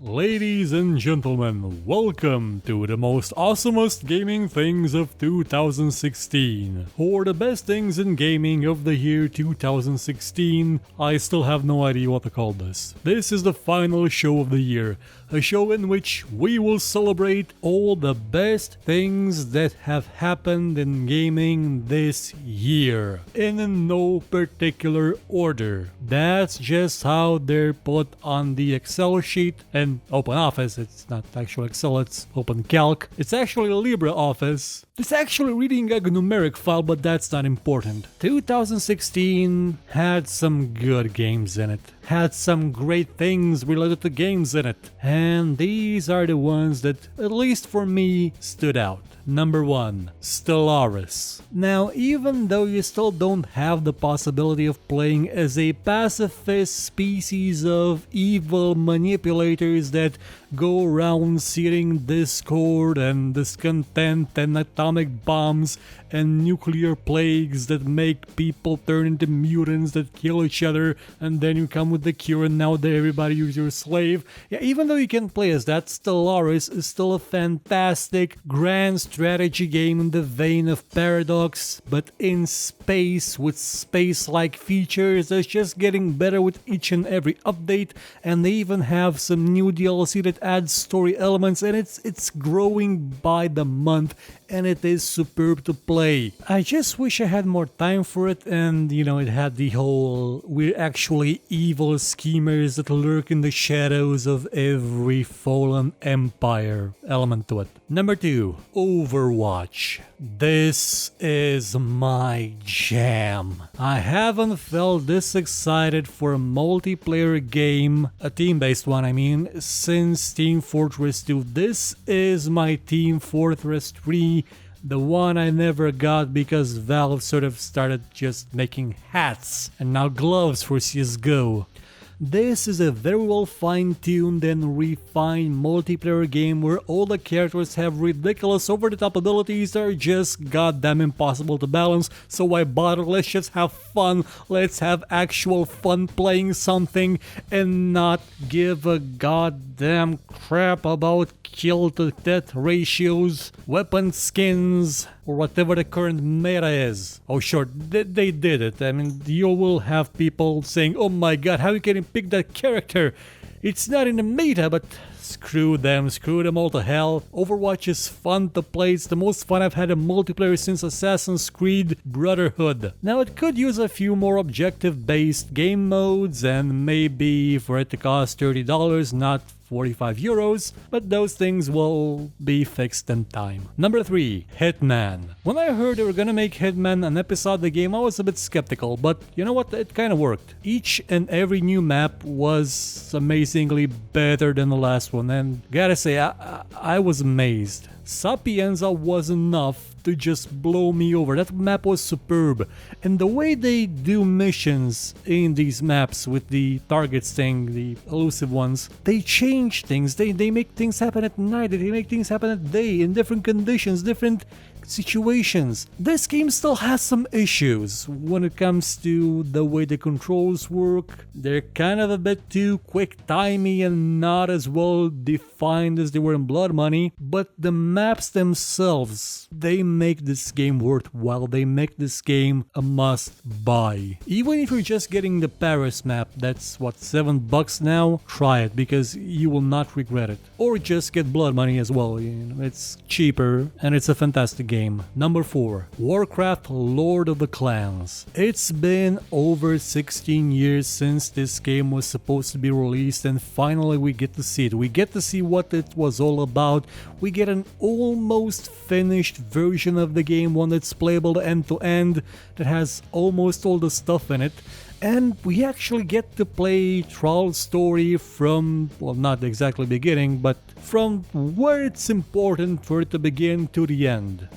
Ladies and gentlemen, welcome to the most awesomest gaming things of 2016. Or the best things in gaming of the year 2016. I still have no idea what to call this. This is the final show of the year. A show in which we will celebrate all the best things that have happened in gaming this year. In no particular order. That's just how they're put on the Excel sheet and OpenOffice. It's not actual Excel, it's OpenCalc. It's actually LibreOffice. It's actually reading a numeric file, but that's not important. 2016 had some good games in it. Had some great things related to games in it. And these are the ones that, at least for me, stood out. Number 1, Stellaris. Now, even though you still don't have the possibility of playing as a pacifist species of evil manipulators that go around seeding discord and discontent and atomic bombs and nuclear plagues that make people turn into mutants that kill each other, and then you come with the cure and now everybody is your slave. Yeah, even though you can play as that, Stellaris is still a fantastic grand strategy game in the vein of Paradox, but in space with space-like features that's just getting better with each and every update, and they even have some new DLC that adds story elements, and it's growing by the month, and it is superb to play. I just wish I had more time for it, and it had the whole we're actually evil schemers that lurk in the shadows of every fallen empire element to it. Number 2, Overwatch. This is my jam. I haven't felt this excited for a multiplayer game, a team-based one I mean, since Team Fortress 2. This is my Team Fortress 3, the one I never got because Valve sort of started just making hats and now gloves for CSGO. This is a very well fine-tuned and refined multiplayer game where all the characters have ridiculous over-the-top abilities that are just goddamn impossible to balance, so why bother? Let's just have fun, let's have actual fun playing something and not give a goddamn crap about kill to death ratios, weapon skins, or whatever the current meta is. Oh sure, they did it. I mean, you will have people saying, oh my god, how can you pick that character? It's not in the meta, but screw them all to hell. Overwatch is fun to play. It's the most fun I've had in multiplayer since Assassin's Creed Brotherhood. Now it could use a few more objective-based game modes and maybe for it to cost $30, not 45 euros, but those things will be fixed in time. Number 3, Hitman. When I heard they were gonna make Hitman an episode of the game, I was a bit skeptical, but you know what, it kinda worked. Each and every new map was amazingly better than the last one, and gotta say, I was amazed. Sapienza was enough to just blow me over. That map was superb, and the way they do missions in these maps with the targets thing, the elusive ones, they change things, they make things happen at night, they make things happen at day, in different conditions, different situations. This game still has some issues when it comes to the way the controls work. They're kind of a bit too quick-timey and not as well defined as they were in Blood Money, but the maps themselves, they make this game worthwhile. They make this game a must-buy. Even if you're just getting the Paris map, that's what, $7 now? Try it, because you will not regret it. Or just get Blood Money as well, it's cheaper and it's a fantastic game. Number 4, Warcraft Lord of the Clans. It's been over 16 years since this game was supposed to be released, and finally we get to see it. We get to see what it was all about. We get an almost finished version of the game, one that's playable end to end, that has almost all the stuff in it. And we actually get to play Thrall's story from, well, not exactly beginning, but from where it's important for it to begin to the end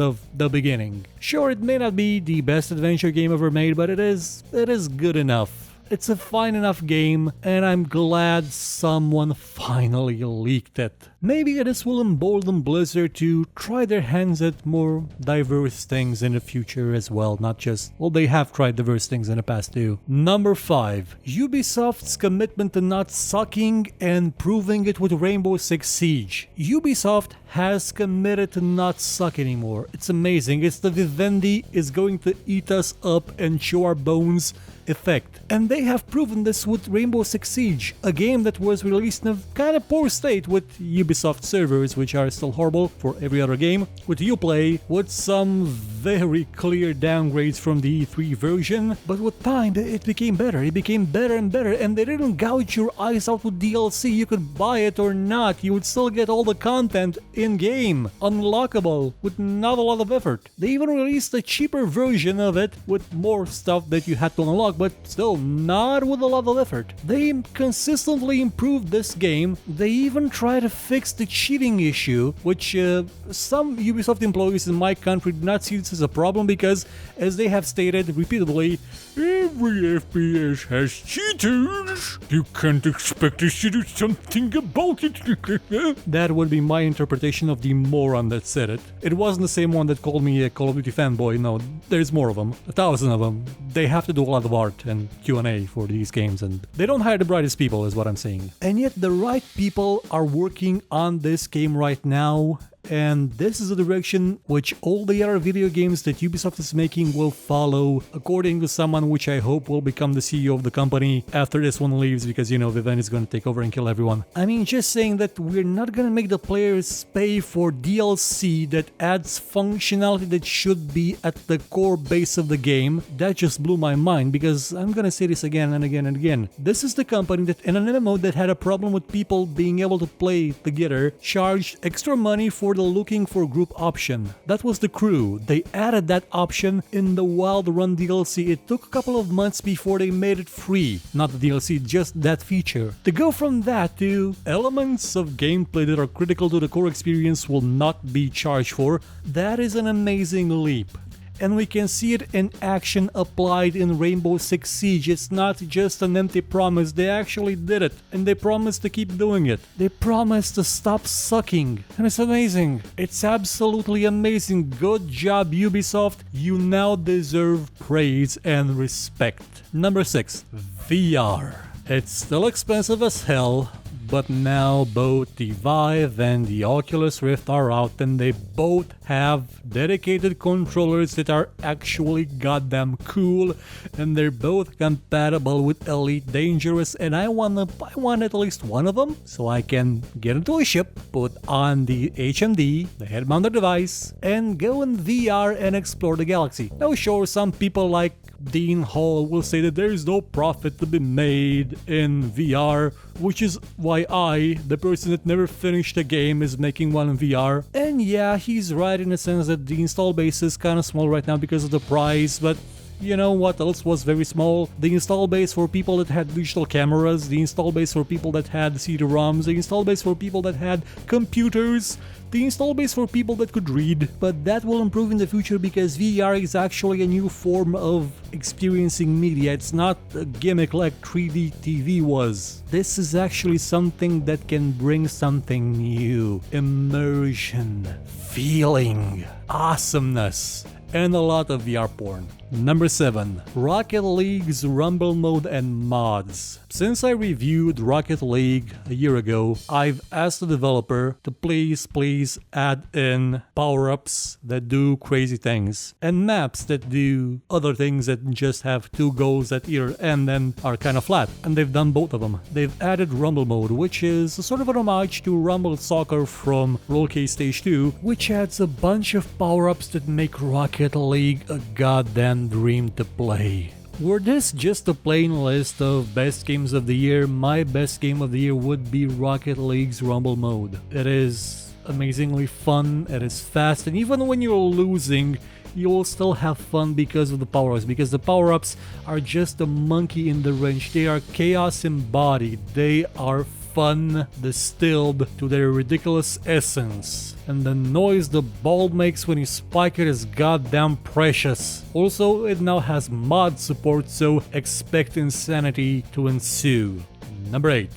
of the beginning. Sure, it may not be the best adventure game ever made, but it is good enough. It's a fine enough game, and I'm glad someone finally leaked it. Maybe this will embolden Blizzard to try their hands at more diverse things in the future as well, not just, well, they have tried diverse things in the past too. Number 5. Ubisoft's commitment to not sucking and proving it with Rainbow Six Siege. Ubisoft has committed to not suck anymore. It's amazing. It's the Vivendi is going to eat us up and chew our bones effect. And they have proven this with Rainbow Six Siege, a game that was released in a kind of poor state with Ubisoft servers, which are still horrible for every other game, with Uplay, with some very clear downgrades from the E3 version, but with time it became better. It became better and better, and they didn't gouge your eyes out with DLC. You could buy it or not, you would still get all the content in-game, unlockable, with not a lot of effort. They even released a cheaper version of it with more stuff that you had to unlock, but still not with a lot of effort. They consistently improved this game. They even try to fix the cheating issue, which some Ubisoft employees in my country do not see this as a problem because, as they have stated repeatedly, every FPS has cheaters. You can't expect us to do something about it. That would be my interpretation of the moron that said it. It wasn't the same one that called me a Call of Duty fanboy. No, there's more of them. 1,000 of them. They have to do a lot of art and Q&A for these games, and they don't hire the brightest people, is what I'm saying. And yet the right people are working on this game right now, and this is a direction which all the other video games that Ubisoft is making will follow, according to someone which I hope will become the CEO of the company after this one leaves, because, you know, Vivendi is going to take over and kill everyone. I mean, just saying that we're not going to make the players pay for DLC that adds functionality that should be at the core base of the game, that just blew my mind, because I'm going to say this again and again and again. This is the company that in an MMO that had a problem with people being able to play together, charged extra money for the looking for group option. That was the Crew. They added that option in the Wild Run DLC. It took a couple of months before they made it free. Not the DLC, just that feature. To go from that to elements of gameplay that are critical to the core experience will not be charged for, that is an amazing leap. And we can see it in action applied in Rainbow Six Siege. It's not just an empty promise, they actually did it, and they promised to keep doing it. They promised to stop sucking, and it's amazing. It's absolutely amazing. Good job, Ubisoft. You now deserve praise and respect. Number 6. VR. It's still expensive as hell, but now both the Vive and the Oculus Rift are out, and they both have dedicated controllers that are actually goddamn cool, and they're both compatible with Elite Dangerous, and I want at least one of them so I can get into a ship, put on the HMD, the head-mounted device, and go in VR and explore the galaxy. Now sure, some people like Dean Hall will say that there is no profit to be made in VR, which is why I, the person that never finished a game, is making one in VR. And yeah, he's right in the sense that the install base is kind of small right now because of the price, but you know what else was very small? The install base for people that had digital cameras, the install base for people that had CD-ROMs, the install base for people that had computers, the install base for people that could read. But that will improve in the future because VR is actually a new form of experiencing media. It's not a gimmick like 3D TV was. This is actually something that can bring something new. Immersion, feeling, awesomeness, and a lot of VR porn. Number 7. Rocket League's Rumble mode and mods. Since I reviewed Rocket League a year ago, I've asked the developer to please add in power-ups that do crazy things and maps that do other things that just have 2 goals at either end and are kind of flat. And they've done both of them. They've added Rumble mode, which is sort of an homage to Rumble Soccer from Rollcase Stage 2, which adds a bunch of power-ups that make Rocket League a goddamn dream to play. Were this just a plain list of best games of the year, my best game of the year would be Rocket League's Rumble mode. It is amazingly fun, it is fast, and even when you're losing, you will still have fun because of the power-ups, because the power-ups are just a monkey in the wrench. They are chaos embodied, they are fun distilled to their ridiculous essence. And the noise the ball makes when you spike it is goddamn precious. Also, it now has mod support, so expect insanity to ensue. Number 8.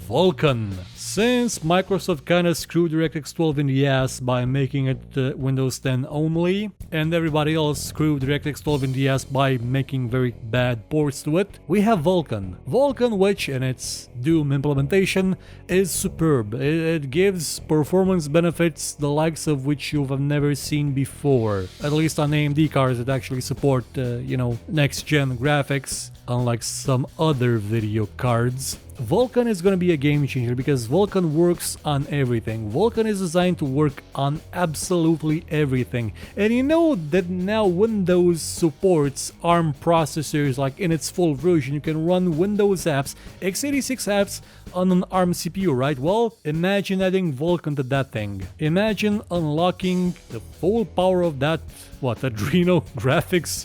Vulcan. Since Microsoft kinda screwed DirectX 12 in the ass by making it Windows 10 only, and everybody else screwed DirectX 12 in the ass by making very bad ports to it, we have Vulcan. Vulcan, which in its Doom implementation is superb. It gives performance benefits the likes of which you have never seen before. At least on AMD cards that actually support, next-gen graphics, unlike some other video cards. Vulcan is going to be a game changer because Vulcan works on everything. Vulcan is designed to work on absolutely everything. And you know that now Windows supports ARM processors, like in its full version. You can run Windows apps, x86 apps on an ARM CPU, right? Well, imagine adding Vulcan to that thing. Imagine unlocking the full power of that, Adreno graphics.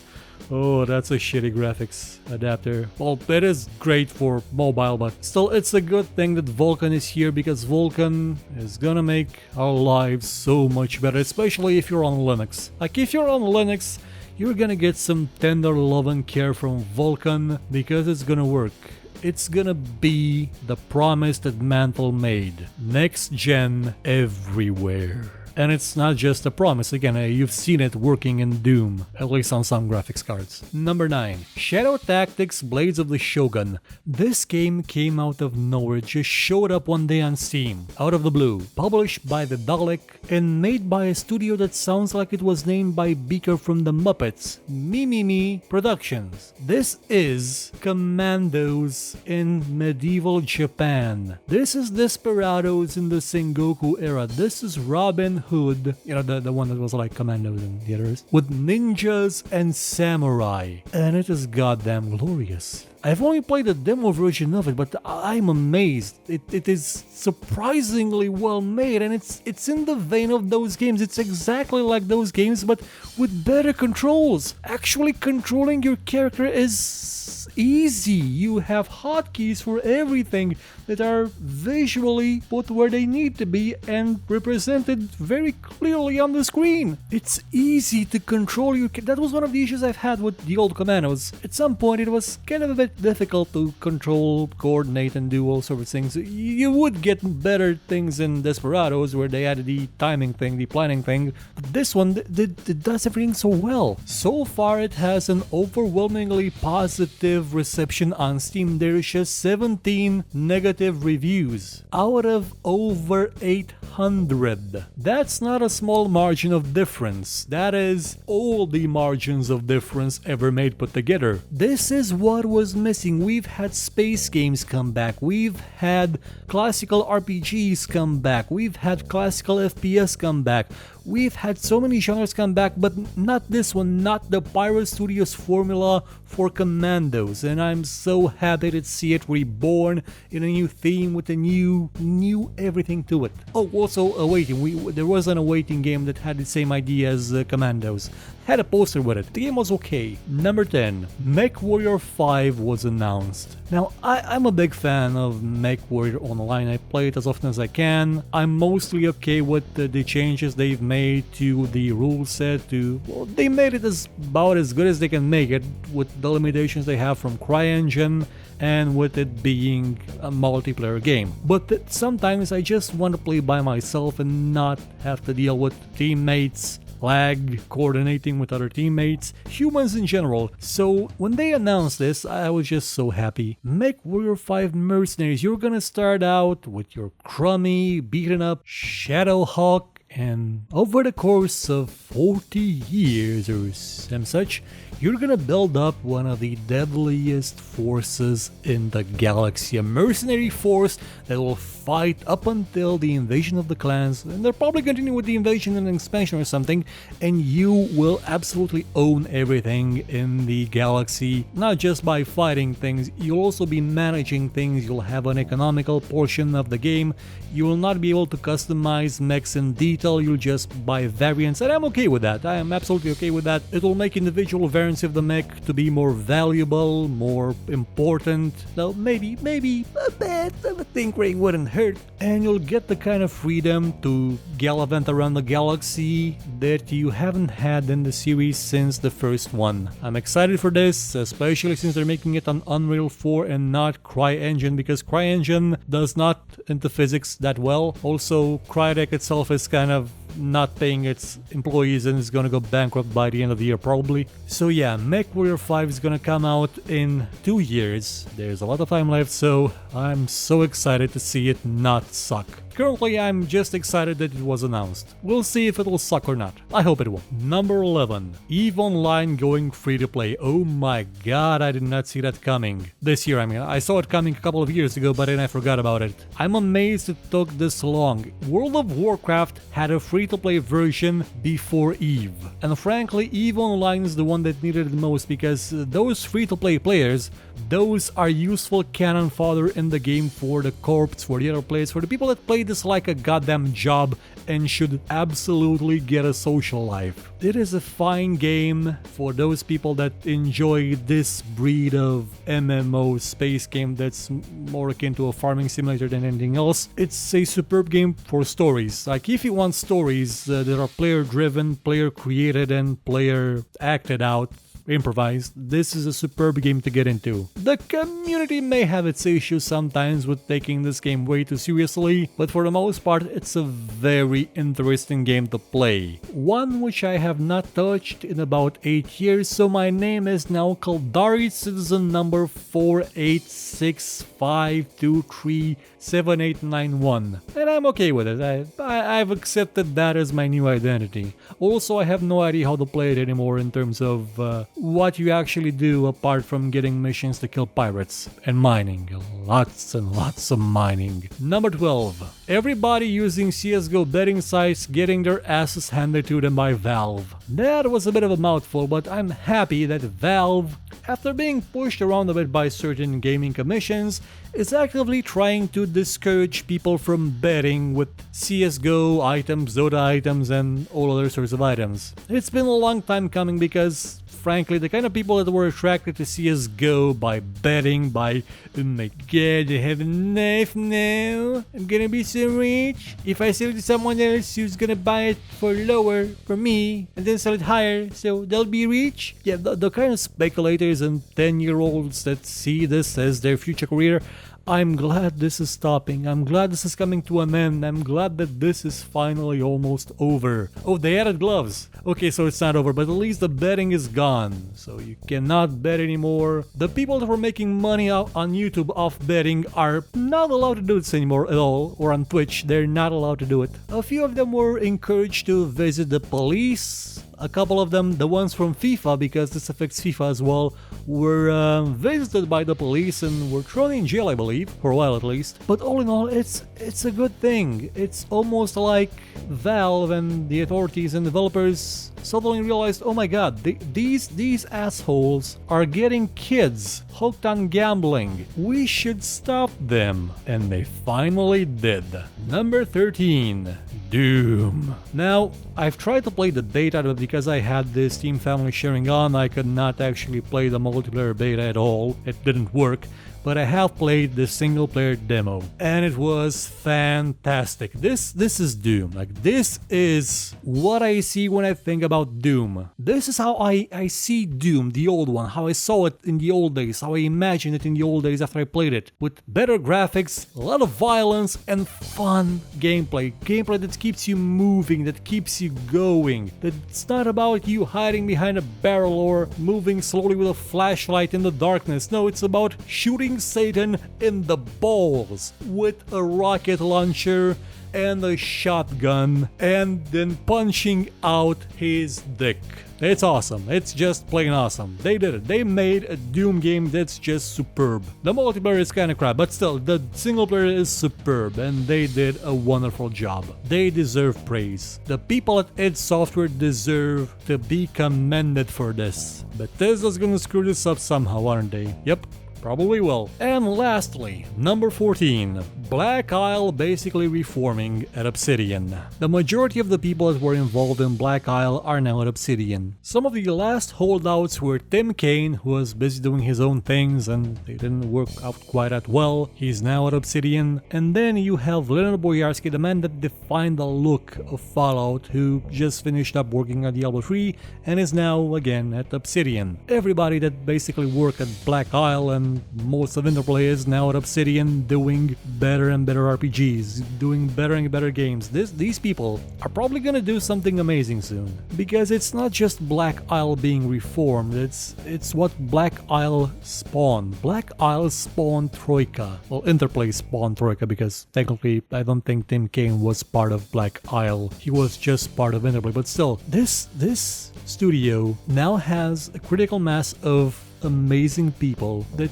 Oh, that's a shitty graphics adapter. Well, it is great for mobile, but still, it's a good thing that Vulcan is here because Vulcan is gonna make our lives so much better, especially if you're on Linux. Like, if you're on Linux, you're gonna get some tender love and care from Vulcan because it's gonna work. It's gonna be the promise that Mantle made. Next gen everywhere. And it's not just a promise, again, you've seen it working in Doom, at least on some graphics cards. Number 9. Shadow Tactics Blades of the Shogun. This game came out of nowhere, just showed up one day on Steam, out of the blue. Published by the Dalek and made by a studio that sounds like it was named by Beaker from the Muppets, Me Productions. This is Commandos in medieval Japan. This is Desperados in the Sengoku era. This is Robin Hood, the one that was like Commandos and the others, with ninjas and samurai. And it is goddamn glorious. I've only played a demo version of it, but I'm amazed. It is surprisingly well made, and it's in the vein of those games. It's exactly like those games, but with better controls. Actually controlling your character is easy. You have hotkeys for everything that are visually put where they need to be and represented very clearly on the screen. It's easy to control your character. That was one of the issues I've had with the old Commandos. At some point it was kind of a bit difficult to control, coordinate, and do all sorts of things. You would get better things in Desperados where they added the timing thing, the planning thing. But this one, it does everything so well. So far it has an overwhelmingly positive reception on Steam. There is just 17 negative reviews out of over 800. That's not a small margin of difference. That is all the margins of difference ever made put together. This is what was missing. We've had space games come back. We've had classical RPGs come back. We've had classical FPS come back. We've had so many genres come back, but not this one, not the Pyro Studios formula for Commandos. And I'm so happy to see it reborn in a new theme with a new everything to it. Oh, also Awaiting. There was an Awaiting game that had the same idea as Commandos. Had a poster with it. The game was okay. Number 10. Mech Warrior 5 was announced. Now, I'm a big fan of Mech Warrior Online. I play it as often as I can. I'm mostly okay with the changes they've made to the rule set. They made it about as good as they can make it with the limitations they have from CryEngine and with it being a multiplayer game. But sometimes I just want to play by myself and not have to deal with teammates, lag, coordinating with other teammates, humans in general. So when they announced this, I was just so happy. Mech Warrior 5 Mercenaries, you're gonna start out with your crummy, beaten up Shadowhawk, and over the course of 40 years or some such, you're gonna build up one of the deadliest forces in the galaxy. A mercenary force that will fight up until the invasion of the clans, and they'll probably continue with the invasion and expansion or something, and you will absolutely own everything in the galaxy, not just by fighting things. You'll also be managing things. You'll have an economical portion of the game. You will not be able to customize mechs in detail tell you just buy variants, and I'm okay with that. I am absolutely okay with that. It will make individual variants of the mech to be more valuable, more important. So maybe a bit of a tinkering wouldn't hurt, and you'll get the kind of freedom to gallivant around the galaxy that you haven't had in the series since the first one. I'm excited for this, especially since they're making it on Unreal 4 and not CryEngine, because CryEngine does not into physics that well. Also, Crytek itself is kind of not paying its employees and is gonna go bankrupt by the end of the year probably. So yeah, Mech Warrior 5 is gonna come out in 2 years. There's a lot of time left, so I'm so excited to see it not suck. Currently, I'm just excited that it was announced. We'll see if it'll suck or not. I hope it will. Number 11. EVE Online going free to play. Oh my god, I did not see that coming. This year, I mean. I saw it coming a couple of years ago, but then I forgot about it. I'm amazed it took this long. World of Warcraft had a free-to-play version before EVE. And frankly, EVE Online is the one that needed it the most, because those free-to-play players, those are useful cannon fodder in the game for the corps, for the other players, for the people that play this like a goddamn job and should absolutely get a social life. It is a fine game for those people that enjoy this breed of MMO space game that's more akin to a farming simulator than anything else. It's a superb game for stories. Like, if you want stories that are player driven, player created, and player acted out, improvised, this is a superb game to get into. The community may have its issues sometimes with taking this game way too seriously, but for the most part it's a very interesting game to play. One which I have not touched in about 8 years, so my name is now Caldari Citizen number 48652378891, and I'm okay with it. I've accepted that as my new identity. Also, I have no idea how to play it anymore in terms of what you actually do apart from getting missions to kill pirates and mining. Lots and lots of mining. Number 12. Everybody using CSGO betting sites getting their asses handed to them by Valve. That was a bit of a mouthful, but I'm happy that Valve, after being pushed around a bit by certain gaming commissions, is actively trying to discourage people from betting with CSGO items, Dota items, and all other sorts of items. It's been a long time coming because, frankly, the kind of people that were attracted to CSGO by betting, by, oh my god, I have a knife now, I'm gonna be so rich, if I sell it to someone else who's gonna buy it for lower for me, and then sell it higher, so they'll be rich. Yeah, the kind of speculators and 10-year-olds that see this as their future career, I'm glad this is stopping. I'm glad this is coming to an end. I'm glad that this is finally almost over. Oh, they added gloves. Okay, so it's not over, but at least the betting is gone. So you cannot bet anymore. The people that were making money out on YouTube off betting are not allowed to do this anymore at all, or on Twitch, they're not allowed to do it. A few of them were encouraged to visit the police. A couple of them, the ones from FIFA, because this affects FIFA as well, were visited by the police and were thrown in jail, I believe, for a while at least. But all in all, it's a good thing. It's almost like Valve and the authorities and developers suddenly realized, oh my god, these assholes are getting kids hooked on gambling. We should stop them. And they finally did. Number 13. Doom. Now, I've tried to play the beta, but because I had this Steam family sharing on, I could not actually play the multiplayer beta at all. It didn't work. But I have played the single player demo and it was fantastic. This is Doom. Like, this is what I see when I think about Doom. This is how I see Doom, the old one, how I saw it in the old days, how I imagined it in the old days after I played it. With better graphics, a lot of violence, and fun gameplay. Gameplay that keeps you moving, that keeps you going. That it's not about you hiding behind a barrel or moving slowly with a flashlight in the darkness. No, it's about shooting Satan in the balls with a rocket launcher and a shotgun and then punching out his dick. It's awesome. It's just plain awesome. They did it. They made a Doom game that's just superb. The multiplayer is kind of crap, but still, the single player is superb and they did a wonderful job. They deserve praise. The people at id Software deserve to be commended for this. Bethesda's gonna screw this up somehow, aren't they? Yep. Probably will. And lastly, number 14. Black Isle basically reforming at Obsidian. The majority of the people that were involved in Black Isle are now at Obsidian. Some of the last holdouts were Tim Kaine, who was busy doing his own things and they didn't work out quite that well. He's now at Obsidian. And then you have Leonard Boyarsky, the man that defined the look of Fallout, who just finished up working at Diablo 3 and is now again at Obsidian. Everybody that basically worked at Black Isle and most of Interplay is now at Obsidian doing better and better RPGs, doing better and better games. These people are probably gonna do something amazing soon. Because it's not just Black Isle being reformed, it's what Black Isle spawned. Black Isle spawned Troika. Well, Interplay spawned Troika because technically I don't think Tim Kaine was part of Black Isle. He was just part of Interplay, but still, this studio now has a critical mass of amazing people that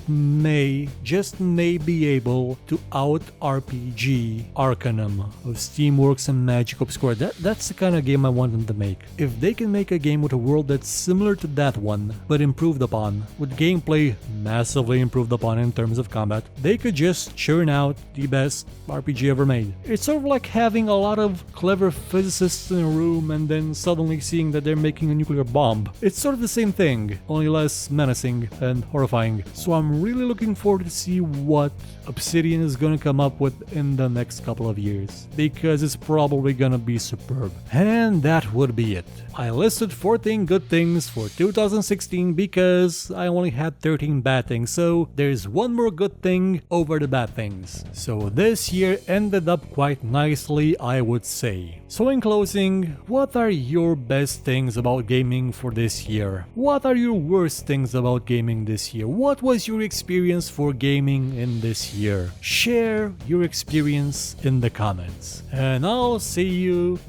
just may be able to out RPG Arcanum of Steamworks and Magic Obscura. That's the kind of game I want them to make. If they can make a game with a world that's similar to that one, but improved upon, with gameplay massively improved upon in terms of combat, they could just churn out the best RPG ever made. It's sort of like having a lot of clever physicists in a room and then suddenly seeing that they're making a nuclear bomb. It's sort of the same thing, only less menacing and horrifying. So I'm really looking forward to see what Obsidian is gonna come up with in the next couple of years, because it's probably gonna be superb. And that would be it. I listed 14 good things for 2016 because I only had 13 bad things, so there's one more good thing over the bad things. So this year ended up quite nicely, I would say. So in closing, what are your best things about gaming for this year? What are your worst things about gaming this year? What was your experience for gaming in this year? Share your experience in the comments. And I'll see you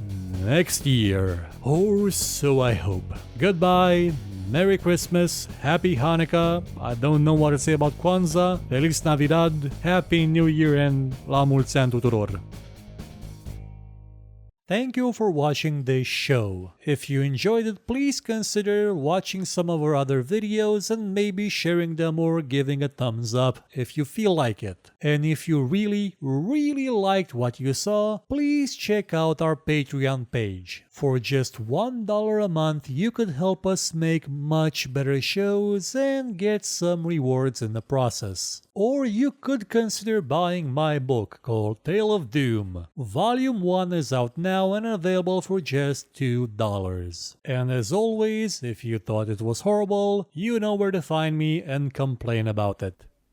next year. Or so I hope. Goodbye. Merry Christmas, Happy Hanukkah, I don't know what to say about Kwanzaa, Feliz Navidad, Happy New Year, and La mulți ani tuturor. Thank you for watching this show. If you enjoyed it, please consider watching some of our other videos and maybe sharing them or giving a thumbs up if you feel like it. And if you really liked what you saw, please check out our Patreon page. For just $1 a month, you could help us make much better shows and get some rewards in the process. Or you could consider buying my book called Tale of Doom. Volume 1 is out now and available for just $2. And as always, if you thought it was horrible, you know where to find me and complain about it.